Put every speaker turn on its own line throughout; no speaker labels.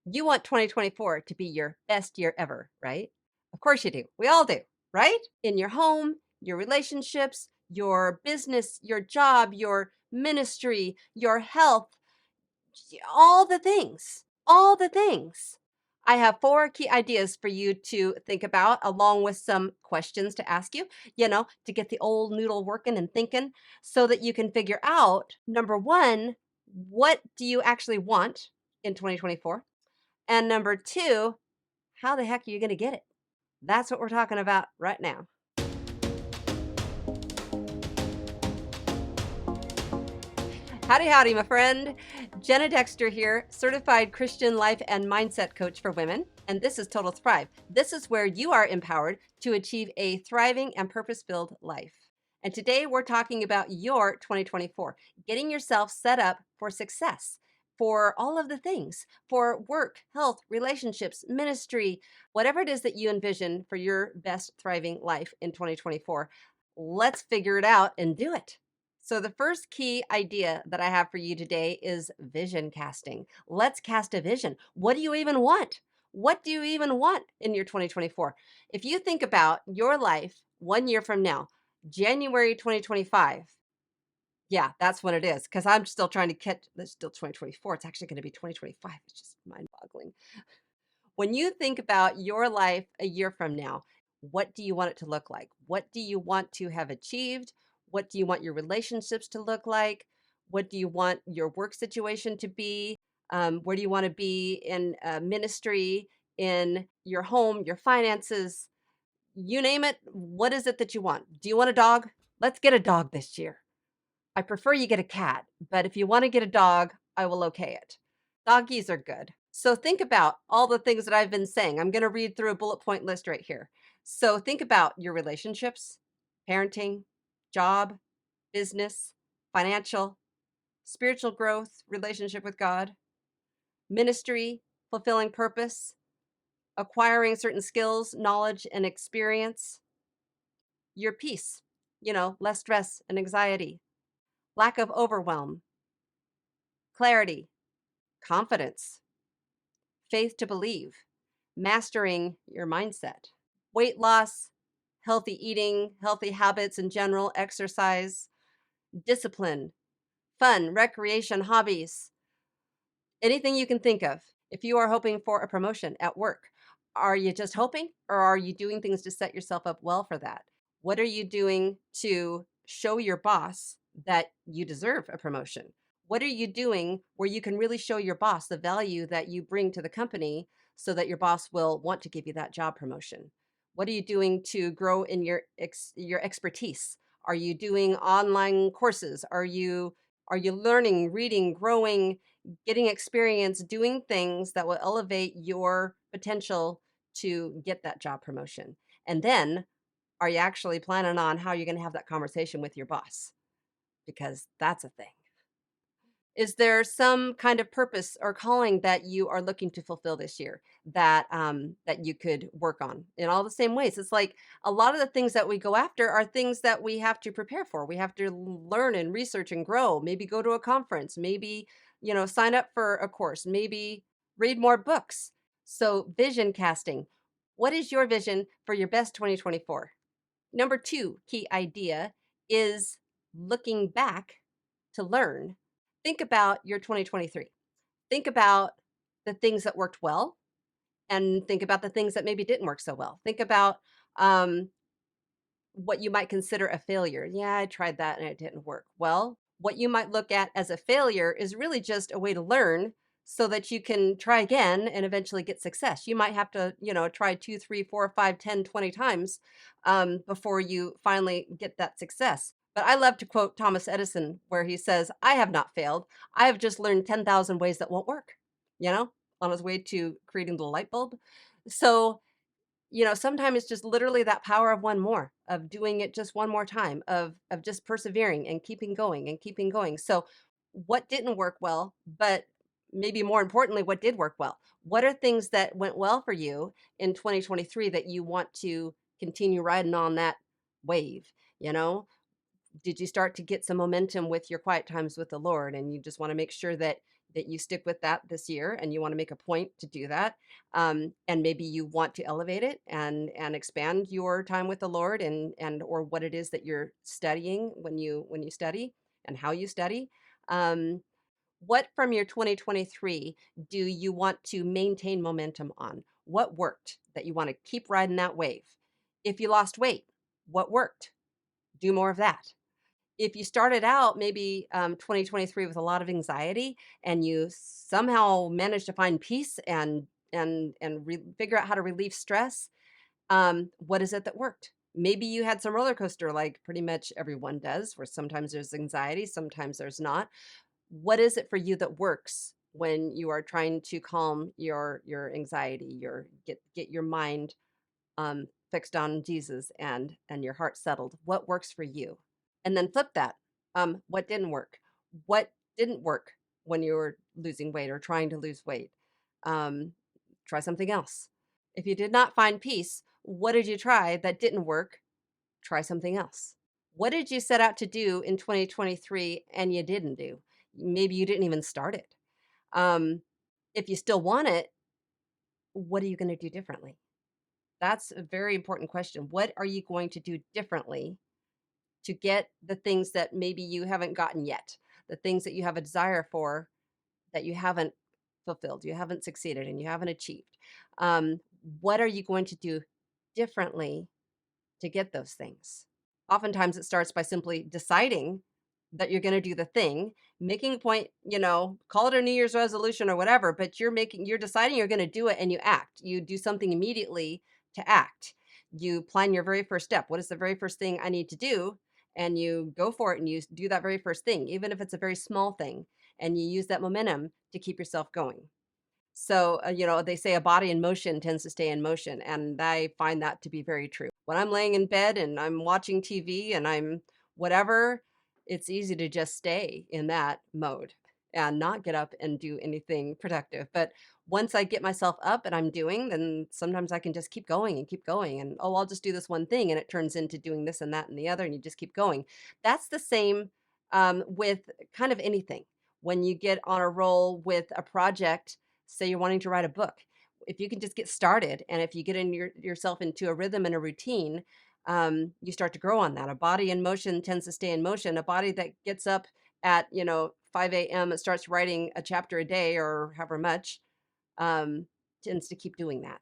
You want 2024 to be your best year ever, right? Of course you do. We all do, right? In your home, your relationships, your business, your job, your ministry, your health, all the things, all the things. I have four key ideas for you to think about, along with some questions to ask you, to get the old noodle working and thinking so that you can figure out number one, what do you actually want in 2024? And number two, how the heck are you going to get it? That's what we're talking about right now. Howdy, howdy, my friend. Jenna Dexter here, certified Christian life and mindset coach for women. And this is Total Thrive. This is where you are empowered to achieve a thriving and purpose filled life. And today we're talking about your 2024, getting yourself set up for success for all of the things for work, health, relationships, ministry, whatever it is that you envision for your best thriving life in 2024. Let's figure it out and do it. So, the first key idea that I have for you today is vision casting. Let's cast a vision. What do you even want? What do you even want in your 2024? If you think about your life 1 year from now, January 2025, yeah, that's what it is. Because I'm still trying to catch, it's still 2024. It's actually going to be 2025. It's just mind boggling. When you think about your life a year from now, what do you want it to look like? What do you want to have achieved? What do you want your relationships to look like? What do you want your work situation to be? Where do you want to be in ministry, in your home, your finances? You name it. What is it that you want? Do you want a dog? Let's get a dog this year. I prefer you get a cat, but if you want to get a dog, I will okay it. Doggies are good. So think about all the things that I've been saying. I'm going to read through a bullet point list right here. So think about your relationships, parenting, job, business, financial, spiritual growth, relationship with God, ministry, fulfilling purpose, acquiring certain skills, knowledge, and experience, your peace, less stress and anxiety, lack of overwhelm, clarity, confidence, faith to believe, mastering your mindset, weight loss, healthy eating, healthy habits in general, exercise, discipline, fun, recreation, hobbies, anything you can think of. If you are hoping for a promotion at work, are you just hoping or are you doing things to set yourself up well for that? What are you doing to show your boss that you deserve a promotion? What are you doing where you can really show your boss the value that you bring to the company so that your boss will want to give you that job promotion? What are you doing to grow in your expertise? Are you doing online courses? Are you learning, reading, growing, getting experience, doing things that will elevate your potential to get that job promotion? And then are you actually planning on how you're going to have that conversation with your boss? Because that's a thing. Is there some kind of purpose or calling that you are looking to fulfill this year that you could work on in all the same ways? It's like a lot of the things that we go after are things that we have to prepare for. We have to learn and research and grow. Maybe go to a conference. Maybe sign up for a course. Maybe read more books. So vision casting. What is your vision for your best 2024? Number two key idea is looking back to learn. Think about your 2023. Think about the things that worked well and think about the things that maybe didn't work so well. Think about um, what you might consider a failure. Yeah, I tried that and it didn't work. Well, what you might look at as a failure is really just a way to learn so that you can try again and eventually get success. You might have to, try 2, 3, 4, 5, 10, 20 times before you finally get that success. But I love to quote Thomas Edison, where he says, I have not failed. I have just learned 10,000 ways that won't work, on his way to creating the light bulb. So, sometimes it's just literally that power of one more, of doing it just one more time, of just persevering and keeping going and keeping going. So what didn't work well, but maybe more importantly, what did work well? What are things that went well for you in 2023 that you want to continue riding on that wave? You know, did you start to get some momentum with your quiet times with the Lord and you just want to make sure that that you stick with that this year and you want to make a point to do that. And maybe you want to elevate it and expand your time with the Lord and or what it is that you're studying when you study and how you study. Um, what from your 2023 do you want to maintain momentum on? What worked that you want to keep riding that wave? If you lost weight, what worked? Do more of that. If you started out maybe 2023 with a lot of anxiety and you somehow managed to find peace and figure out how to relieve stress, what is it that worked? Maybe you had some roller coaster like pretty much everyone does, where sometimes there's anxiety, sometimes there's not. What is it for you that works when you are trying to calm your anxiety, your get your mind fixed on Jesus and your heart settled? What works for you? And then flip that. What didn't work? What didn't work when you were losing weight or trying to lose weight? Um, Try something else. If you did not find peace, what did you try that didn't work? Try something else. What did you set out to do in 2023 and you didn't do? Maybe you didn't even start it. Um, if you still want it, what are you going to do differently? That's a very important question. What are you going to do differently to get the things that maybe you haven't gotten yet? The things that you have a desire for that you haven't fulfilled, you haven't succeeded, and you haven't achieved. Um, what are you going to do differently to get those things? Oftentimes it starts by simply deciding that you're going to do the thing, making a point, call it a New Year's resolution or whatever, but you're deciding you're going to do it and you act. You do something immediately to act. You plan your very first step. What is the very first thing I need to do? And you go for it and you do that very first thing, even if it's a very small thing, and you use that momentum to keep yourself going. So, they say a body in motion tends to stay in motion, and I find that to be very true. When I'm laying in bed and I'm watching TV and I'm whatever, it's easy to just stay in that mode and not get up and do anything productive. But once I get myself up and I'm doing, then sometimes I can just keep going and keep going. And oh, I'll just do this one thing, and it turns into doing this and that and the other, and you just keep going. That's the same with kind of anything. When you get on a roll with a project, say you're wanting to write a book, if you can just get started and if you get yourself into a rhythm and a routine, you start to grow on that. A body in motion tends to stay in motion. A body that gets up at 5 a.m. and starts writing a chapter a day or however much, um, tends to keep doing that.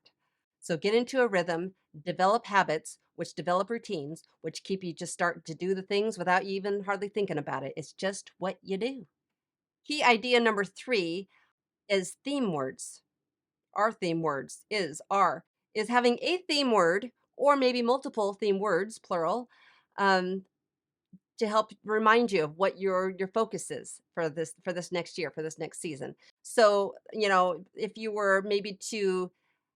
So get into a rhythm, develop habits, which develop routines, which keep you just start to do the things without you even hardly thinking about it. It's just what you do. Key idea number 3 is theme words. Our theme words is having a theme word or maybe multiple theme words, plural, um, to help remind you of what your focus is for this next year, for this next season. So, if you were maybe to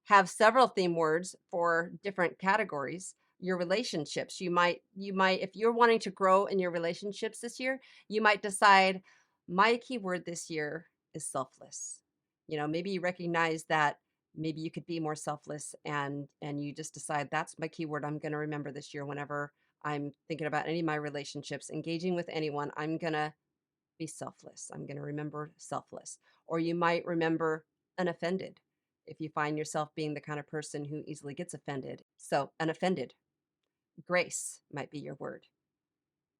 have several theme words for different categories, your relationships, you might if you're wanting to grow in your relationships this year, you might decide my keyword this year is selfless. Maybe you recognize that maybe you could be more selfless and you just decide that's my keyword I'm going to remember this year whenever I'm thinking about any of my relationships, engaging with anyone, I'm going to be selfless. I'm going to remember selfless. Or you might remember unoffended if you find yourself being the kind of person who easily gets offended. So, unoffended. Grace might be your word.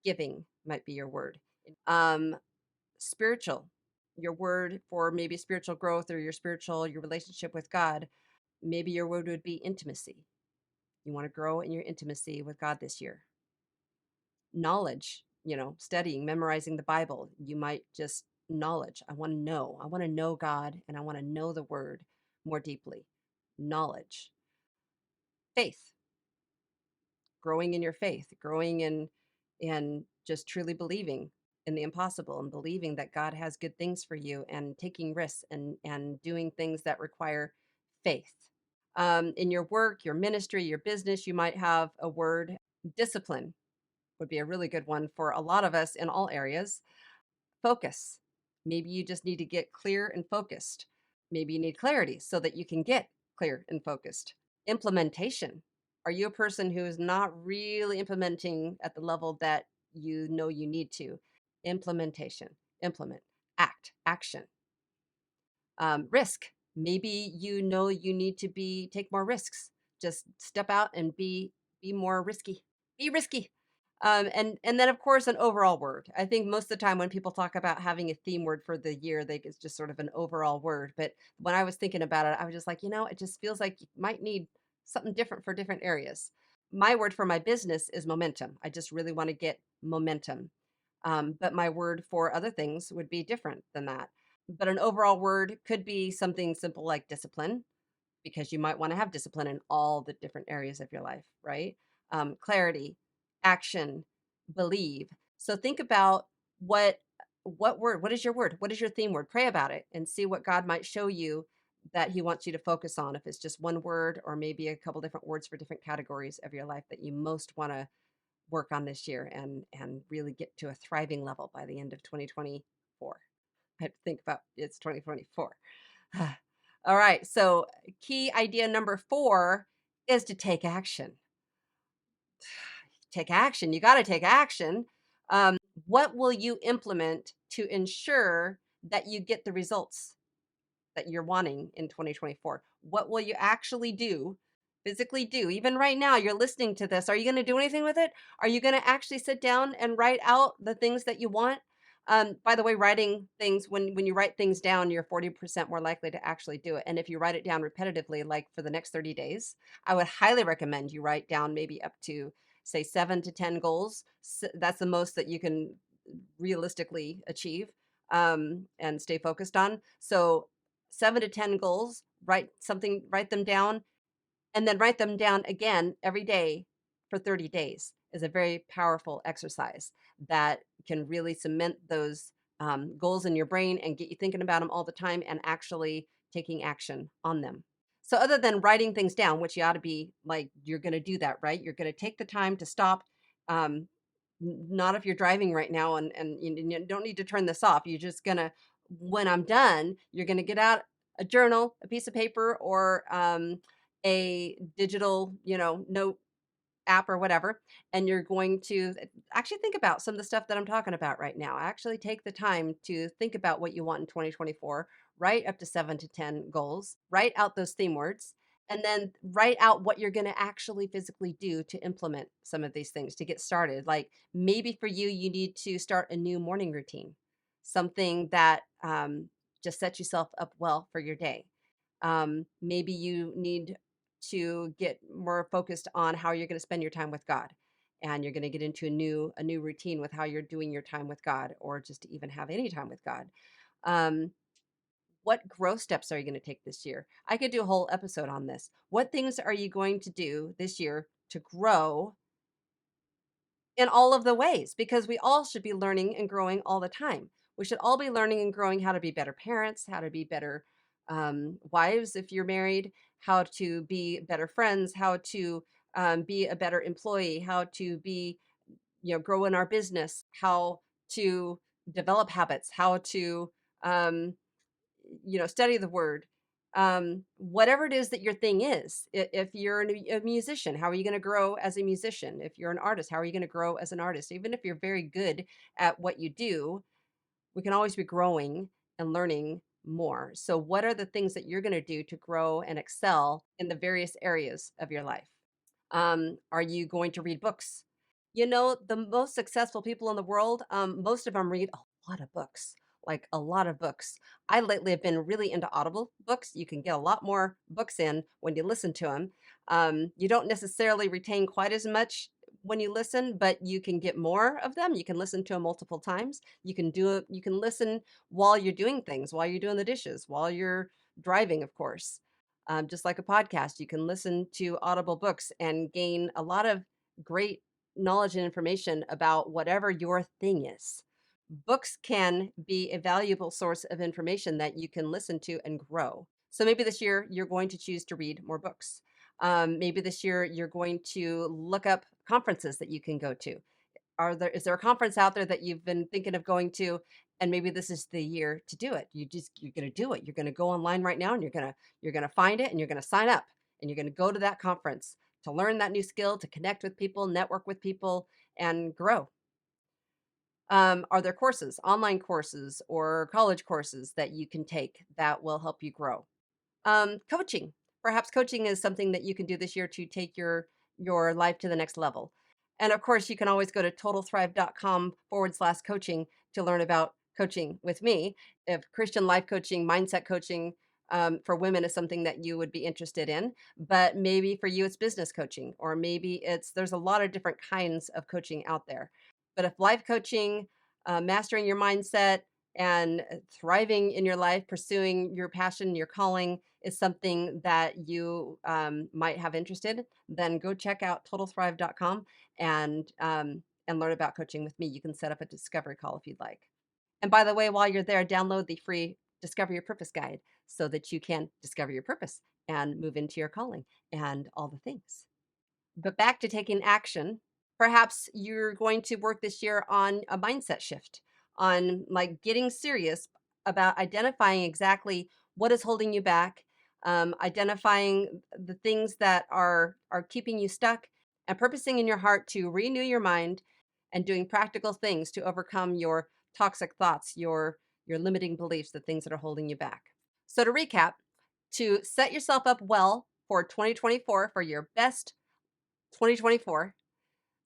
Giving might be your word. Um, Spiritual, your word for maybe spiritual growth or your relationship with God. Maybe your word would be intimacy. You want to grow in your intimacy with God this year. Knowledge, studying, memorizing the Bible. You might just knowledge. I want to know. I want to know God and I want to know the word more deeply. Knowledge. Faith, growing in your faith, growing in just truly believing in the impossible and believing that God has good things for you and taking risks and doing things that require faith. In your work, your ministry, your business, you might have a word. Discipline would be a really good one for a lot of us in all areas. Focus. Maybe you just need to get clear and focused. Maybe you need clarity so that you can get clear and focused. Implementation. Are you a person who is not really implementing at the level that you know you need to? Implementation. Implement. Action. Risk. Maybe you know you need to take more risks. Just step out and be more risky. Be risky. And then of course an overall word. I think most of the time when people talk about having a theme word for the year, they it's just sort of an overall word. But when I was thinking about it, I was just like, it just feels like you might need something different for different areas. My word for my business is momentum. I just really want to get momentum. But my word for other things would be different than that. But an overall word could be something simple like discipline, because you might want to have discipline in all the different areas of your life, right? Clarity, action, believe. So think about what what is your word? What is your theme word? Pray about it and see what God might show you that he wants you to focus on. If it's just one word or maybe a couple different words for different categories of your life that you most want to work on this year and really get to a thriving level by the end of 2024. I have to think about it's 2024. All right. So, key idea number 4 is to take action. Take action. You got to take action. What will you implement to ensure that you get the results that you're wanting in 2024? What will you actually do, physically do? Even right now, you're listening to this. Are you going to do anything with it? Are you going to actually sit down and write out the things that you want? By the way, writing things, when you write things down, you're 40% more likely to actually do it. And if you write it down repetitively, like for the next 30 days, I would highly recommend you write down maybe up to, say, 7 to 10 goals. That's the most that you can realistically achieve and stay focused on. So 7 to 10 goals, write them down, and then write them down again every day for 30 days is a very powerful exercise that can really cement those goals in your brain and get you thinking about them all the time and actually taking action on them. So, other than writing things down, which you ought to be like, you're going to do that, right? You're going to take the time to stop. Um, Not if you're driving right now and you don't need to turn this off. You're just going to, when I'm done, you're going to get out a journal, a piece of paper, or a digital, note app or whatever, and you're going to actually think about some of the stuff that I'm talking about right now. Actually take the time to think about what you want in 2024, write up to 7 to 10 goals, write out those theme words, and then write out what you're going to actually physically do to implement some of these things to get started. Like maybe for you, you need to start a new morning routine, something that just sets yourself up well for your day. Maybe you need to get more focused on how you're going to spend your time with God, and you're going to get into a new routine with how you're doing your time with God, or just to even have any time with God. Um, what growth steps are you going to take this year? I could do a whole episode on this. What things are you going to do this year to grow in all of the ways? Because we all should be learning and growing all the time. We should all be learning and growing how to be better parents, how to be better wives if you're married, how to be better friends, how to be a better employee, how to be, grow in our business, how to develop habits, how to um, study the word. Whatever it is that your thing is. If you're a musician, how are you going to grow as a musician? If you're an artist, how are you going to grow as an artist? Even if you're very good at what you do, we can always be growing and learning more. So what are the things that you're going to do to grow and excel in the various areas of your life? Are you going to read books? The most successful people in the world, most of them read a lot of books, like a lot of books. I lately have been really into Audible books. You can get a lot more books in when you listen to them. You don't necessarily retain quite as much when you listen, but you can get more of them. You can listen to them multiple times. You can do it. You can listen while you're doing things, while you're doing the dishes, while you're driving, of course. Just like a podcast, you can listen to Audible books and gain a lot of great knowledge and information about whatever your thing is. Books can be a valuable source of information that you can listen to and grow. So maybe this year you're going to choose to read more books. Maybe this year you're going to look up conferences that you can go to. Is there a conference out there that you've been thinking of going to, and maybe this is the year to do it? You're going to do it. You're going to go online right now, and you're going to find it, and you're going to sign up, and you're going to go to that conference to learn that new skill, to connect with people, network with people, and grow. Are there courses, online courses, or college courses that you can take that will help you grow? Coaching. Perhaps coaching is something that you can do this year to take your life to the next level. And of course, you can always go to totalthrive.com/coaching to learn about coaching with me. If Christian life coaching, mindset coaching for women is something that you would be interested in, but maybe for you it's business coaching, or maybe there's a lot of different kinds of coaching out there. But if life coaching, mastering your mindset, and thriving in your life, pursuing your passion, your calling is something that you might have interested, then go check out totalthrive.com and learn about coaching with me. You can set up a discovery call if you'd like. And by the way, while you're there, download the free Discover Your Purpose guide so that you can discover your purpose and move into your calling and all the things. But back to taking action. Perhaps you're going to work this year on a mindset shift, on like getting serious about identifying exactly what is holding you back, identifying the things that are keeping you stuck, and purposing in your heart to renew your mind and doing practical things to overcome your toxic thoughts, your limiting beliefs, the things that are holding you back. So to recap, to set yourself up well for 2024 for your best 2024.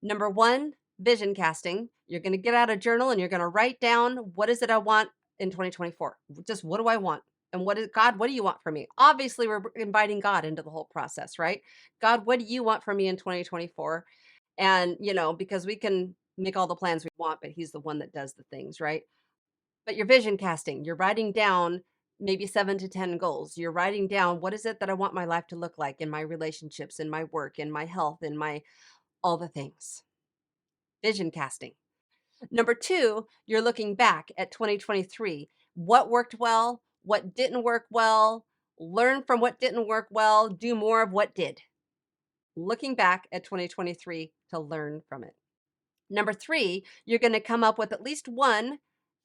Number one, vision casting. You're going to get out a journal and you're going to write down, what is it I want in 2024? Just what do I want? And what is God, what do you want from me? Obviously, we're inviting God into the whole process, right? God, what do you want from me in 2024? And, because we can make all the plans we want, but He's the one that does the things, right? But you're vision casting, you're writing down maybe 7 to 10 goals. You're writing down, what is it that I want my life to look like in my relationships, in my work, in my health, in my all the things. Vision casting. Number two, you're looking back at 2023. What worked well? What didn't work well? Learn from what didn't work well. Do more of what did. Looking back at 2023 to learn from it. Number three, you're going to come up with at least one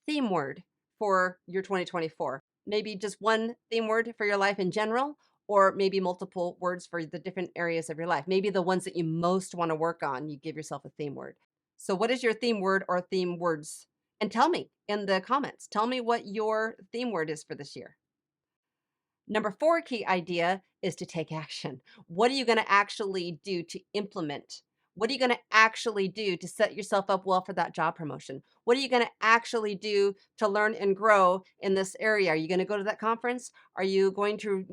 theme word for your 2024. Maybe just one theme word for your life in general, or maybe multiple words for the different areas of your life. Maybe the ones that you most want to work on, you give yourself a theme word. So, what is your theme word or theme words? And tell me in the comments. Tell me what your theme word is for this year. Number four key idea is to take action. What are you going to actually do to implement? What are you going to actually do to set yourself up well for that job promotion? What are you going to actually do to learn and grow in this area? Are you going to go to that conference? Are you going to,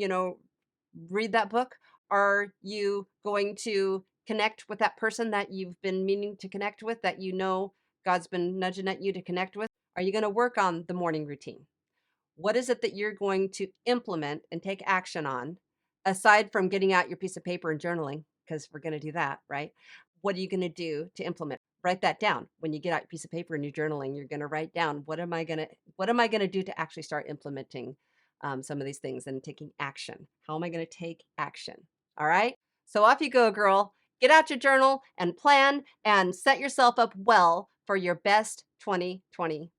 read that book? Are you going to connect with that person that you've been meaning to connect with, that God's been nudging at you to connect with? Are you going to work on the morning routine? What is it that you're going to implement and take action on, aside from getting out your piece of paper and journaling? Because we're going to do that, right? What are you going to do to implement? Write that down. When you get out your piece of paper and you're journaling, you're going to write down, what am I going to do to actually start implementing some of these things and taking action? How am I going to take action? All right. So off you go, girl. Get out your journal and plan and set yourself up well for your best 2024.